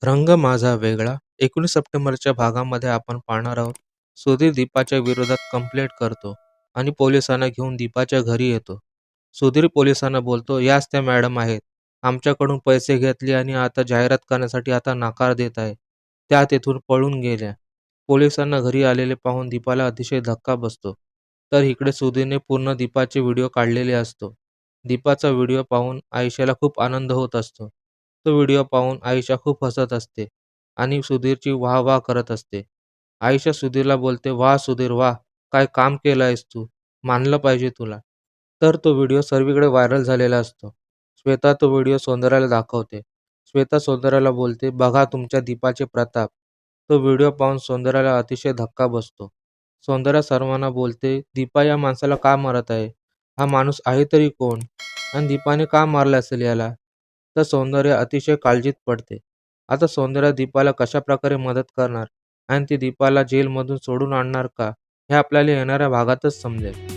रंग माझा वेगळा 19 सप्टेंबरच्या भागामध्ये आपण पाहणार आहोत. सुधीर दीपाच्या विरोधात कंप्लेंट करतो आणि पोलिसांना घेऊन दीपाच्या घरी येतो. सुधीर पोलिसांना बोलतो, याच त्या मॅडम आहेत. आमच्याकडून पैसे घेतले आणि आता जाहिरात करण्यासाठी आता नकार देत आहे. त्या तेथून पळून गेल्या. पोलिसांना घरी आलेले पाहून दीपाला अतिशय धक्का बसतो. तर इकडे सुधीरने पूर्ण दीपाचे व्हिडिओ काढलेले असतो. दीपाचा व्हिडिओ पाहून आयुष्याला खूप आनंद होत असतो. तो व्हिडिओ पाहून आयुषा खूप हसत असते आणि सुधीरची वाह करत असते. आयुषा सुधीरला बोलते, "वाह सुधीर वाह! काय काम केलं आहेस तू. मानलं पाहिजे तुला." तर तो व्हिडिओ सर्वीकडे व्हायरल झालेला असतो. श्वेता तो व्हिडिओ सौंदर्याला दाखवते. श्वेता सौंदर्याला बोलते, "बघा तुमच्या दीपाचे प्रताप." तो व्हिडिओ पाहून सौंदर्याला अतिशय धक्का बसतो. सौंदर्या सर्वांना बोलते, "दीपा या माणसाला का मारत आहे? हा माणूस आहे तरी कोण? आणि दीपाने का मारले असेल याला?" तर सौंदर्य अतिशय काळजीत पडते. आता सौंदर्या दीपाला कशाप्रकारे मदत करणार आणि ती दीपाला जेलमधून सोडून आणणार का? हे आपल्याला येणाऱ्या भागातच समजेल.